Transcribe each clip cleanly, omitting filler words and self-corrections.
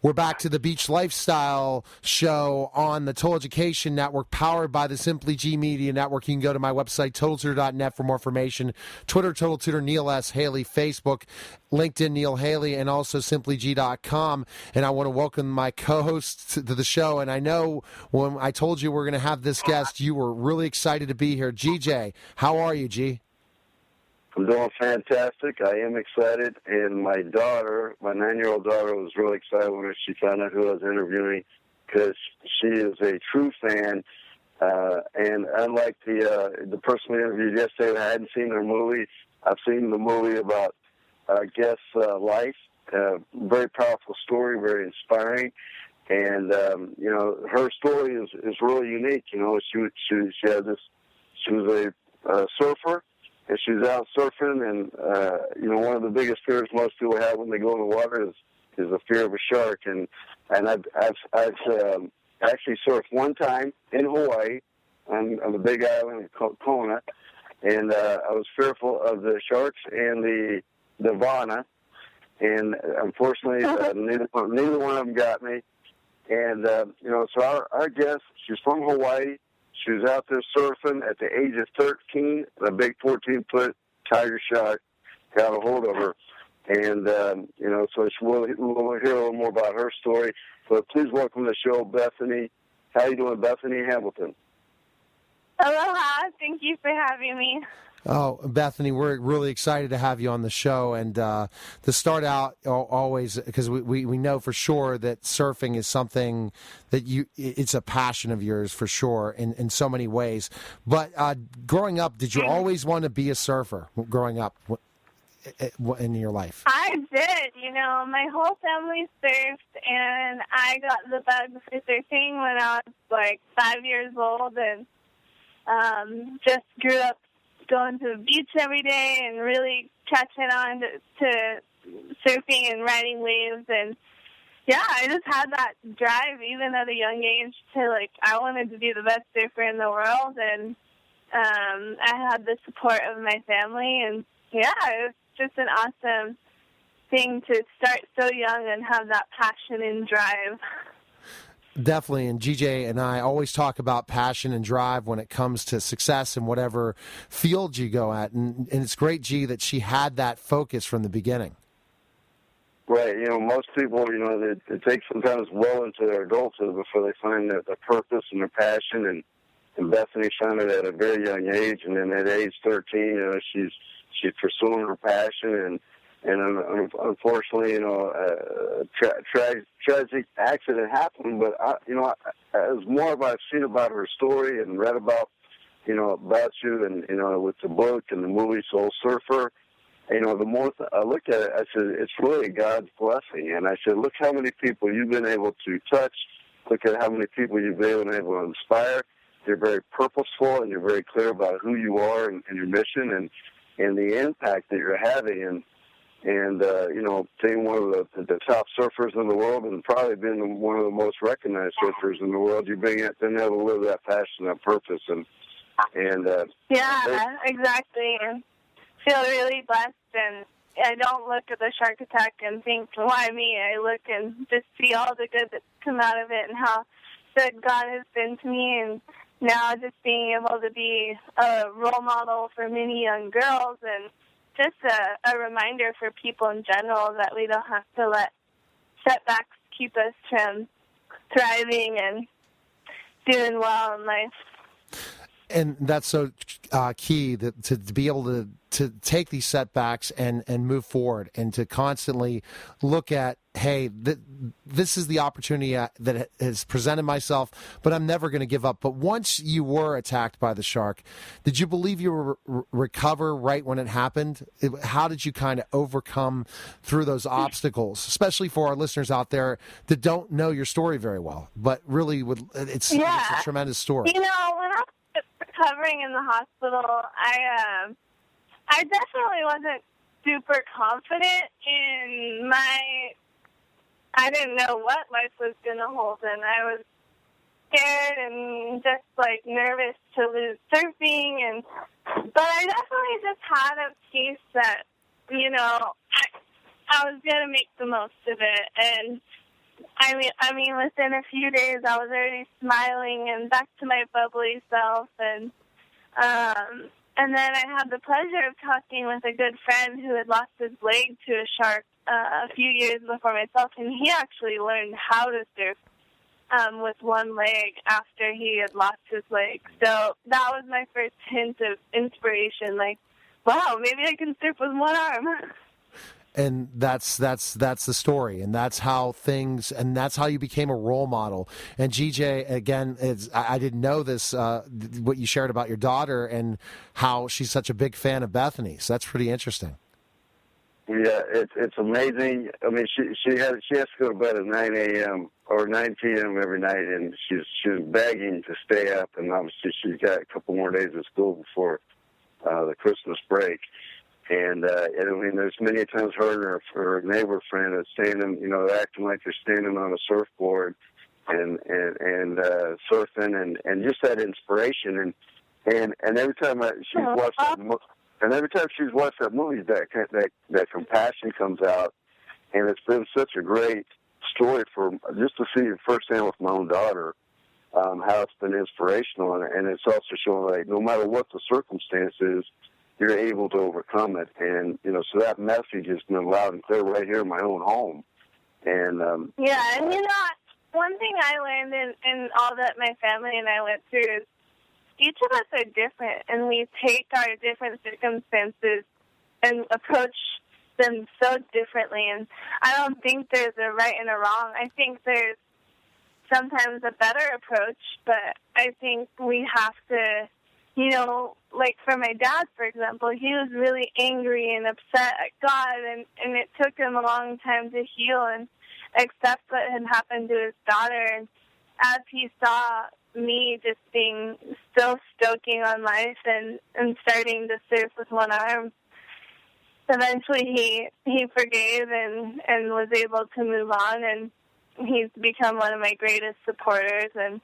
We're back to the Beach Lifestyle show on the Total Education Network, powered by the Simply G Media Network. You can go to my website, totaltutor.net, for more information. Twitter, Total Tutor, Neil S. Haley. Facebook, LinkedIn, Neil Haley, and also simplyg.com. And I want to welcome my co-host to the show. And I know when I told you we're going to have this guest, you were really excited to be here. GJ, how are you, G? I'm doing fantastic. I am excited, and my daughter, my 9-year-old daughter, was really excited when she found out who I was interviewing because she is a true fan. And unlike the person we interviewed yesterday, I hadn't seen her movie. I've seen the movie about guest's life. Very powerful story, very inspiring, and her story is really unique. She had this. She was a surfer. And she was out surfing, and one of the biggest fears most people have when they go in the water is the fear of a shark. And I've actually surfed one time in Hawaii on the big island called Kona, and I was fearful of the sharks and the vana, and unfortunately neither one of them got me. And so our guest, she's from Hawaii. She was out there surfing at the age of 13. A big 14-foot tiger shark got a hold of her. And, so we'll hear a little more about her story. But please welcome to the show, Bethany. How you doing, Bethany Hamilton? Aloha. Thank you for having me. Oh, Bethany, we're really excited to have you on the show, and to start out always, because we know for sure that surfing is something that it's a passion of yours for sure in so many ways. But growing up, did you always want to be a surfer growing up in your life? I did. My whole family surfed, and I got the bug for surfing when I was like 5 years old, and just grew up going to the beach every day and really catching on to surfing and riding waves. And yeah, I just had that drive even at a young age to I wanted to be the best surfer in the world. And I had the support of my family, and yeah, it was just an awesome thing to start so young and have that passion and drive. Definitely, and GJ and I always talk about passion and drive when it comes to success in whatever field you go at, and it's great, G, that she had that focus from the beginning. Right, most people, it takes sometimes well into their adulthood before they find their purpose and their passion, and Bethany found it at a very young age, and then at age 13, she's pursuing her passion, and unfortunately, a tragic accident happened. But as more of I've seen about her story and read about you, and with the book and the movie Soul Surfer, the more I look at it, I said it's really God's blessing. And I said, look how many people you've been able to touch. Look at how many people you've been able to inspire. You're very purposeful, and you're very clear about who you are and your mission and the impact that you're having. And being one of the top surfers in the world, and probably being one of the most recognized surfers in the world, you've been able to live that passion, that purpose, and yeah, exactly. And feel really blessed. And I don't look at the shark attack and think, why me? I look and just see all the good that's come out of it and how good God has been to me. And now just being able to be a role model for many young girls, and just a reminder for people in general that we don't have to let setbacks keep us from thriving and doing well in life. And that's so key, that to be able to take these setbacks and move forward, and to constantly look at, hey, this is the opportunity that has presented myself, but I'm never going to give up. But once you were attacked by the shark, did you believe you would recover right when it happened? How did you kind of overcome through those obstacles, especially for our listeners out there that don't know your story very well, but really it's a tremendous story. When I was recovering in the hospital, I definitely wasn't super confident in I didn't know what life was going to hold, and I was scared and just nervous to lose surfing, but I definitely just had a piece that, I was going to make the most of it, and within a few days, I was already smiling and back to my bubbly self, and then I had the pleasure of talking with a good friend who had lost his leg to a shark a few years before myself, and he actually learned how to surf with one leg after he had lost his leg. So that was my first hint of inspiration, like, wow, maybe I can surf with one arm. And that's the story, and that's how you became a role model. And GJ, again, I didn't know this, what you shared about your daughter and how she's such a big fan of Bethany. So that's pretty interesting. Yeah, it's amazing. I mean, she has to go to bed at 9 a.m. or 9 p.m. every night, and she's begging to stay up. And obviously, she's got a couple more days of school before the Christmas break. And I mean, there's many times her and her neighbor friend is standing, acting like they're standing on a surfboard and surfing, and just that inspiration. And every time she's watched that movie, that compassion comes out, and it's been such a great story for just to see it firsthand with my own daughter, how it's been inspirational, and it's also showing like no matter what the circumstances, you're able to overcome it. And, so that message has been loud and clear right here in my own home. And yeah, and one thing I learned in all that my family and I went through is each of us are different, and we take our different circumstances and approach them so differently. And I don't think there's a right and a wrong. I think there's sometimes a better approach, but I think we have to, like for my dad, for example, he was really angry and upset at God, and it took him a long time to heal and accept what had happened to his daughter. And as he saw me just being still stoking on life and starting to surf with one arm, eventually he forgave and was able to move on, and he's become one of my greatest supporters, and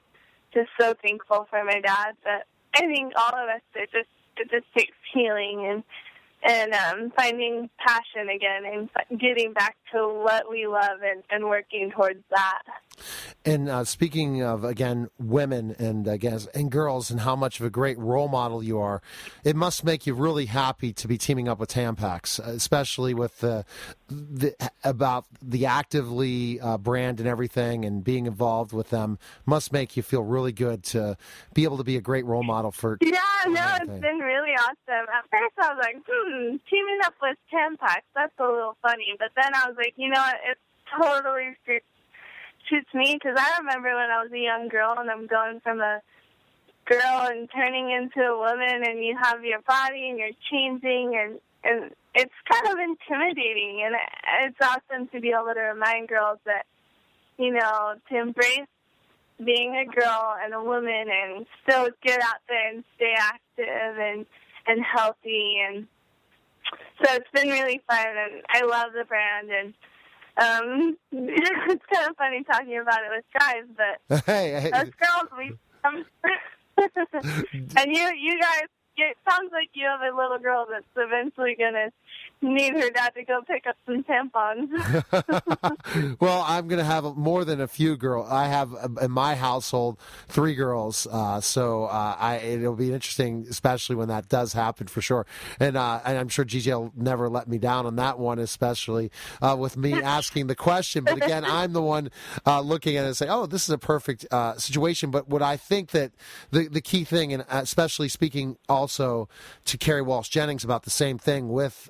just so thankful for my dad. But I think all of us, it just takes healing and finding passion again and getting back to what we love and working towards that. And speaking of, again, women and I guess and girls and how much of a great role model you are, it must make you really happy to be teaming up with Tampax, especially with about the Actively brand and everything, and being involved with them must make you feel really good to be able to be a great role model for. Yeah, no, it's been really awesome. At first I was like, teaming up with Tampax, that's a little funny. But then I was like, you know what, it totally suits me, because I remember when I was a young girl and I'm going from a girl and turning into a woman, and you have your body and you're changing, and it's kind of intimidating, and it's awesome to be able to remind girls that, to embrace being a girl and a woman and still get out there and stay active and healthy. And so it's been really fun, and I love the brand, and it's kind of funny talking about it with guys, but hey. us girls, and you guys, it sounds like you have a little girl that's eventually going to need her dad to go pick up some tampons. Well, I'm going to have more than a few girls. I have, in my household, 3 girls. So it'll be interesting, especially when that does happen, for sure. And I'm sure GJ will never let me down on that one, especially with me asking the question. But again, I'm the one looking at it and saying, oh, this is a perfect situation. But what I think that the key thing, and especially speaking also to Carrie Walsh-Jennings about the same thing with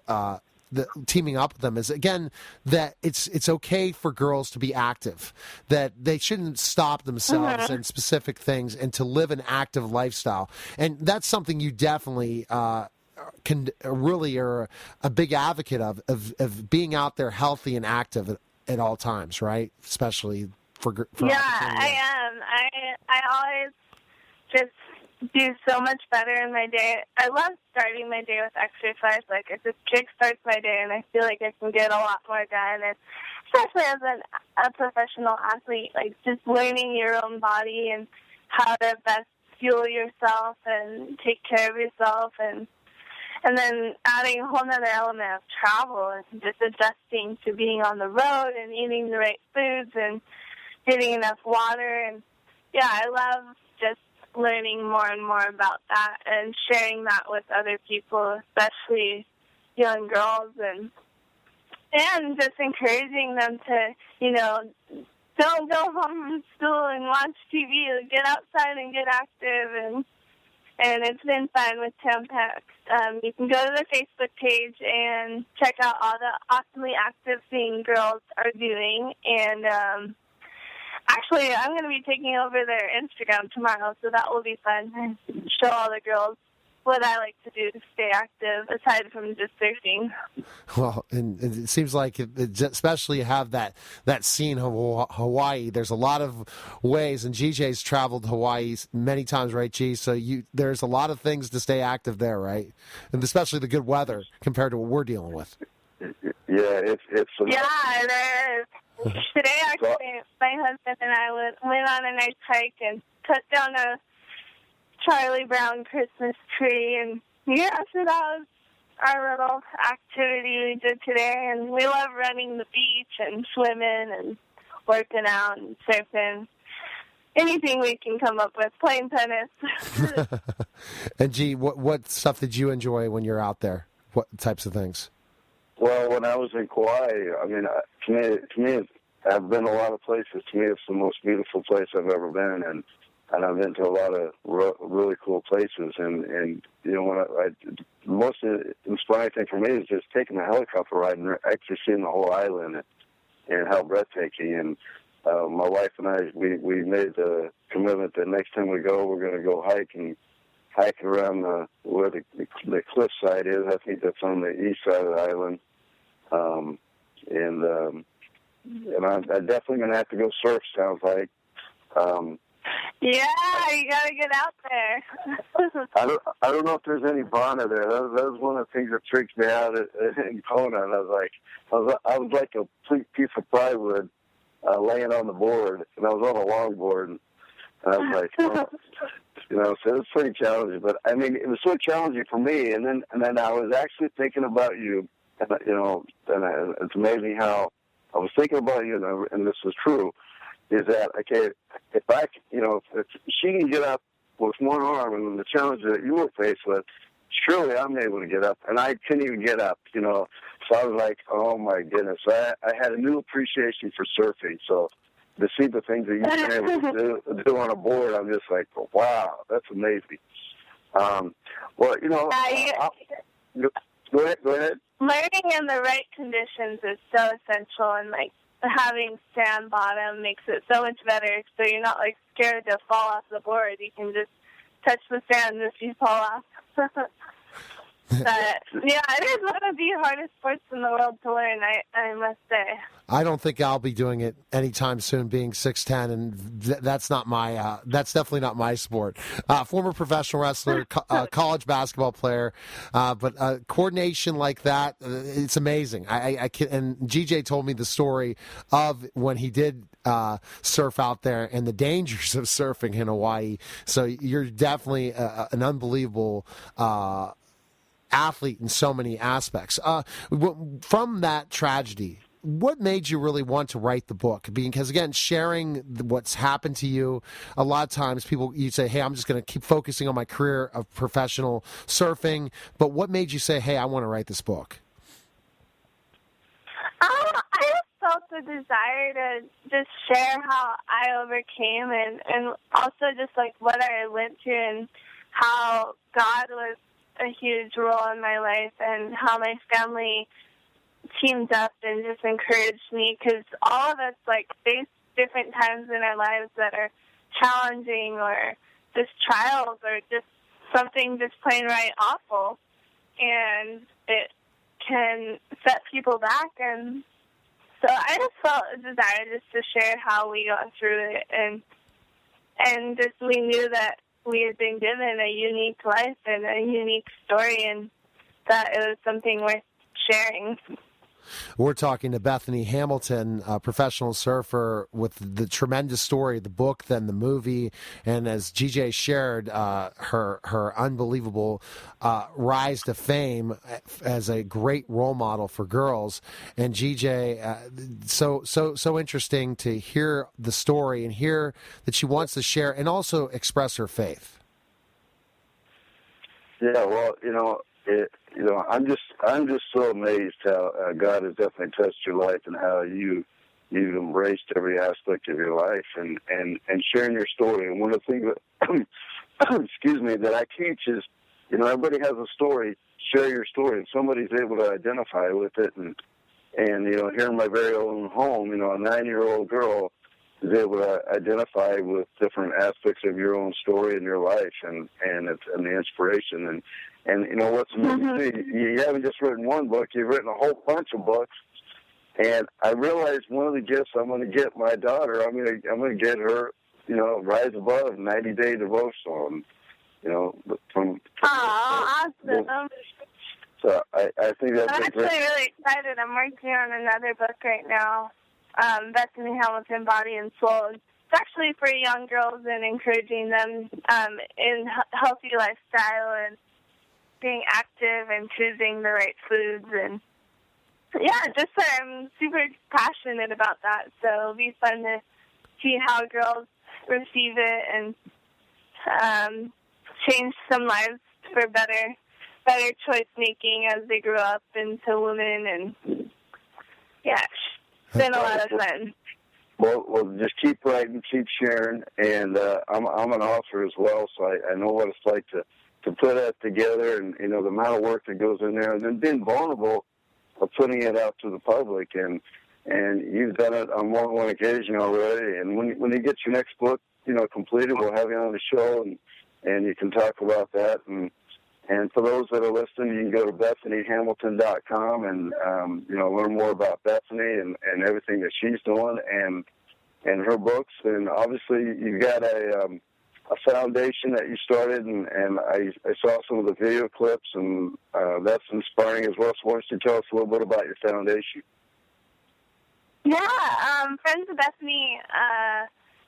the teaming up with them, is again that it's okay for girls to be active, that they shouldn't stop themselves in specific things, and to live an active lifestyle. And that's something you definitely can really are a big advocate of being out there healthy and active at all times, right? Especially for yeah, I am. I always just do so much better in my day. I love starting my day with exercise. Like, it just kickstarts my day, and I feel like I can get a lot more done. And especially as a professional athlete, like just learning your own body and how to best fuel yourself and take care of yourself, and then adding a whole other element of travel and just adjusting to being on the road and eating the right foods and getting enough water. And, yeah, I love just learning more and more about that and sharing that with other people, especially young girls, and just encouraging them to, don't go home from school and watch TV. Get outside and get active, and it's been fun with Tampax. You can go to the Facebook page and check out all the awesomely active things girls are doing. And actually, I'm going to be taking over their Instagram tomorrow, so that will be fun. Show all the girls what I like to do to stay active, aside from just surfing. Well, and it seems like, especially have that scene of Hawaii, there's a lot of ways, and GJ's traveled Hawaii many times, right, G? So there's a lot of things to stay active there, right? And especially the good weather compared to what we're dealing with. Yeah, it's yeah, it is. Today, actually, my husband and I went on a nice hike and cut down a Charlie Brown Christmas tree, and yeah, so that was our little activity we did today. And we love running the beach and swimming and working out and surfing. Anything we can come up with, playing tennis. And G, what stuff did you enjoy when you're out there? What types of things? Well, when I was in Kauai, I mean, to me, I've been a lot of places. To me, it's the most beautiful place I've ever been, and I've been to a lot of really cool places. And when the most inspiring thing for me is just taking a helicopter ride and actually seeing the whole island and how breathtaking. And my wife and I, we made the commitment that next time we go, we're going to go hike around where the cliff side is. I think that's on the east side of the island. And I'm definitely going to have to go surf, sounds like. Yeah, you got to get out there. I don't know if there's any Bana there. That was one of the things that freaked me out in Kona. And I was like a piece of plywood laying on the board, and I was on a longboard, and I was like, oh. So it was pretty challenging. But I mean, it was so challenging for me. And then I was actually thinking about you, and it's amazing how I was thinking about you, and this was true. Is that okay? If she can get up with one arm, and the challenge that you were faced with, surely I'm able to get up, and I couldn't even get up. So I was like, oh my goodness! I had a new appreciation for surfing. So to see the things that you've been able to do on a board, I'm just like, wow, that's amazing. Go ahead. Learning in the right conditions is so essential, and having sand bottom makes it so much better. So you're not scared to fall off the board. You can just touch the sand if you fall off. But yeah, it is one of the hardest sports in the world to learn, I must say. I don't think I'll be doing it anytime soon, being 6'10", and that's not my. That's definitely not my sport. Former professional wrestler, college basketball player, but coordination like that, it's amazing. I can, and GJ told me the story of when he did surf out there and the dangers of surfing in Hawaii. So you're definitely an unbelievable athlete in so many aspects. From that tragedy, what made you really want to write the book? Because, again, sharing what's happened to you, a lot of times you say, hey, I'm just going to keep focusing on my career of professional surfing. But what made you say, hey, I want to write this book? I just felt the desire to just share how I overcame and also just what I went through and how God was a huge role in my life and how my family teamed up and just encouraged me, because all of us face different times in our lives that are challenging or just trials or just something just plain right awful, and it can set people back. And so I just felt a desire just to share how we got through it, and just we knew that we had been given a unique life and a unique story, and that it was something worth sharing. We're talking to Bethany Hamilton, a professional surfer with the tremendous story, the book, then the movie, and as GJ shared, her unbelievable rise to fame as a great role model for girls. And GJ, so interesting to hear the story and hear that she wants to share and also express her faith. Yeah, well, I'm just so amazed how God has definitely touched your life and how you've embraced every aspect of your life and sharing your story. And one of the things that, excuse me, that I teach is, everybody has a story. Share your story, and somebody's able to identify with it. And here in my very own home, a 9-year-old girl is able to identify with different aspects of your own story in your life and the inspiration. And what's amazing, you haven't just written one book, you've written a whole bunch of books. And I realized one of the gifts I'm going to get my daughter, I'm going to get her, Rise Above 90-Day Devotional. And, from awesome. So I think that's I'm actually really excited. I'm working on another book right now, Bethany Hamilton, Body and Soul. It's actually for young girls and encouraging them in healthy lifestyle and being active and choosing the right foods. And just I'm super passionate about that. So it'll be fun to see how girls receive it and change some lives for better choice making as they grow up into women. And it's been a lot of fun. Well, just keep writing, keep sharing, and I'm an author as well, so I know what it's like to put that together, and the amount of work that goes in there, and then being vulnerable of putting it out to the public, and you've done it on more than one occasion already. And when you get your next book, completed, we'll have you on the show, and you can talk about that. And for those that are listening, you can go to BethanyHamilton.com and learn more about Bethany and everything that she's doing and her books. And obviously, you've got a foundation that you started, and I saw some of the video clips, and that's inspiring as well. So why don't you tell us a little bit about your foundation? Yeah, Friends of Bethany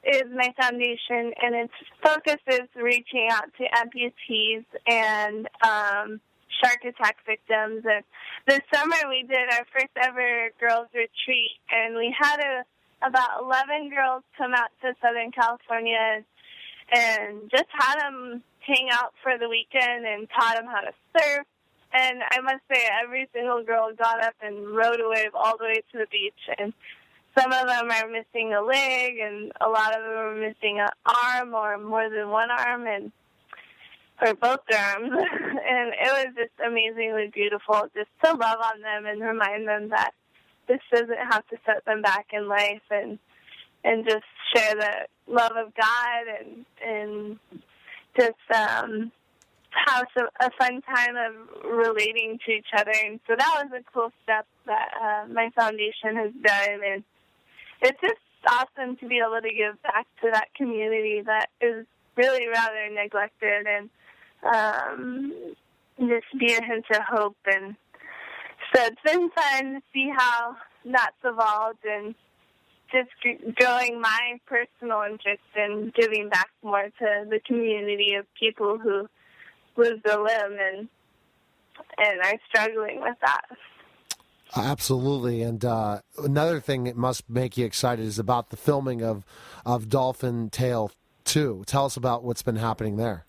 is my foundation, and its focus is reaching out to amputees and shark attack victims. And this summer we did our first ever girls retreat, and we had about 11 girls come out to Southern California and just had them hang out for the weekend and taught them how to surf. And I must say, every single girl got up and rode a wave all the way to the beach. And some of them are missing a leg, and a lot of them are missing an arm or more than one arm, or both their arms. And it was just amazingly beautiful just to love on them and remind them that this doesn't have to set them back in life, and just share the love of God and just have a fun time of relating to each other. And so that was a cool step that my foundation has done. And it's just awesome to be able to give back to that community that is really rather neglected, and just be a hint of hope. And so it's been fun to see how that's evolved, and just growing my personal interest in giving back more to the community of people who lose a limb and are struggling with that. Absolutely. And another thing that must make you excited is about the filming of Dolphin Tale 2. Tell us about what's been happening there.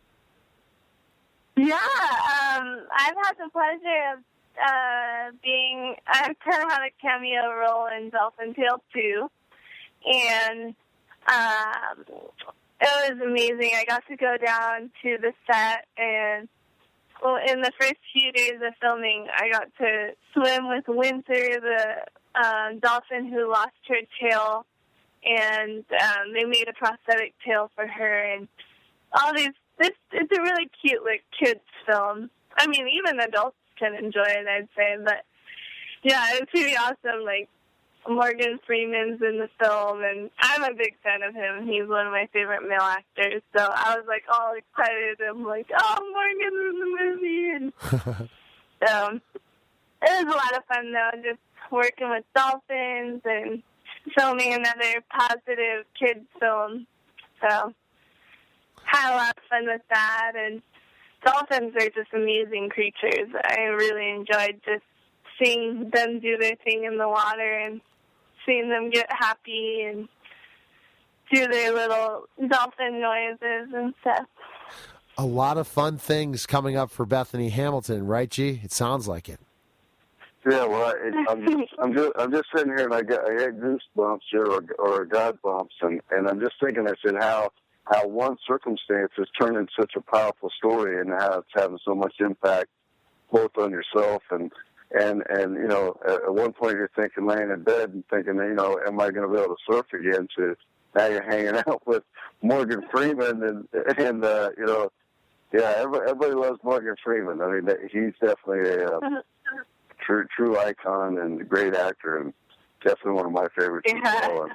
Yeah, I've had the pleasure of I've kind of had a cameo role in Dolphin Tale 2, and it was amazing. I got to go down to the set, and in the first few days of filming, I got to swim with Winter, the dolphin who lost her tail, and they made a prosthetic tail for her, and all these. It's a really cute, kids film. I mean, even adults can enjoy it, I'd say, but yeah, it's pretty awesome. Morgan Freeman's in the film, and I'm a big fan of him. He's one of my favorite male actors, so I was all excited. I'm oh, Morgan's in the movie, and so it was a lot of fun though, just working with dolphins and filming another positive kids film. So had a lot of fun with that. And dolphins are just amazing creatures. I really enjoyed just seeing them do their thing in the water and seeing them get happy and do their little dolphin noises and stuff. A lot of fun things coming up for Bethany Hamilton, right, G? It sounds like it. Yeah, well, I'm just sitting here and I get goosebumps here or God bumps, and I'm just thinking, I said, how one circumstance has turned into such a powerful story, and how it's having so much impact both on yourself and you know, at one point you're thinking, laying in bed and thinking, you know, am I going to be able to surf again? To now you're hanging out with Morgan Freeman and you know, yeah, everybody loves Morgan Freeman. I mean, he's definitely a true icon and a great actor, and definitely one of my favorites. Yeah.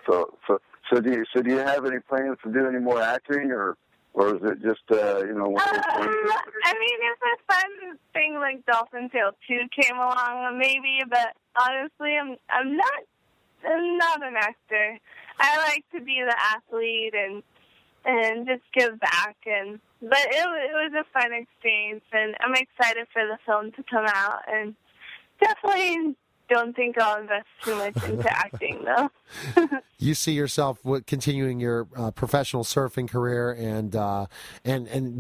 So do you have any plans to do any more acting, or is it just you know? I mean, if a fun thing like Dolphin Tale 2 came along, maybe. But honestly, I'm not an actor. I like to be the athlete and just give back. But it was a fun experience, and I'm excited for the film to come out. And definitely don't think I'll invest too much into acting, though. You see yourself continuing your professional surfing career and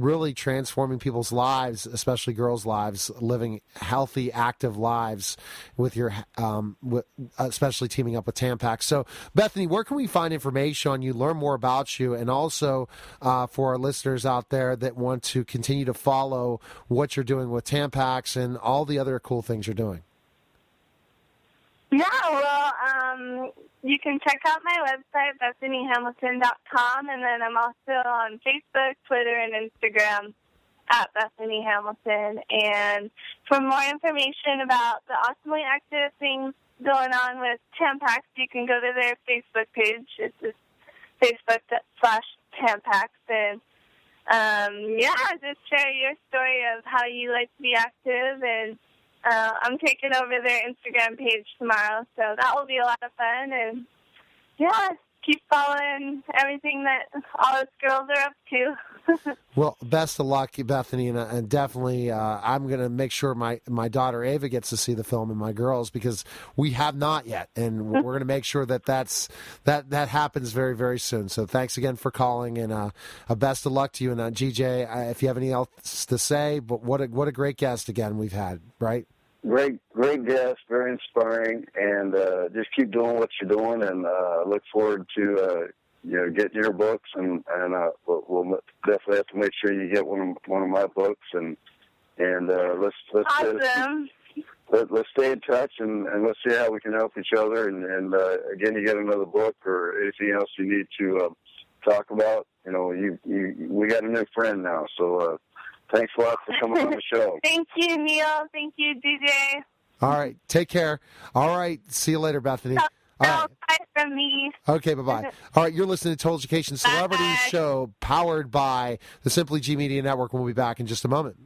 really transforming people's lives, especially girls' lives, living healthy, active lives with your, especially teaming up with Tampax. So, Bethany, where can we find information on you, learn more about you, and also for our listeners out there that want to continue to follow what you're doing with Tampax and all the other cool things you're doing? Yeah, well, you can check out my website, BethanyHamilton.com, and then I'm also on Facebook, Twitter, and Instagram at Bethany Hamilton. And for more information about the awesomely active things going on with Tampax, you can go to their Facebook page. It's just Facebook.com/Tampax. And, just share your story of how you like to be active, and I'm taking over their Instagram page tomorrow, so that will be a lot of fun. And, keep following everything that all us girls are up to. Well, best of luck, Bethany, and definitely I'm going to make sure my daughter Ava gets to see the film and my girls, because we have not yet, and we're going to make sure that happens very, very soon. So thanks again for calling, and a best of luck to you. And GJ, if you have anything else to say, but what a great guest again we've had, right? Great guest, very inspiring, and just keep doing what you're doing, and look forward to getting your books, and we'll definitely have to make sure you get one of my books, and let's awesome. Let's stay in touch, and let's see how we can help each other, and again, you get another book or anything else you need to talk about. You know, we got a new friend now, so. Thanks a lot for coming on the show. Thank you, Neil. Thank you, DJ. All right. Take care. All right. See you later, Bethany. All right. Bye from me. Okay, bye-bye. All right, you're listening to Total Education Celebrity Show, powered by the Simply G Media Network. We'll be back in just a moment.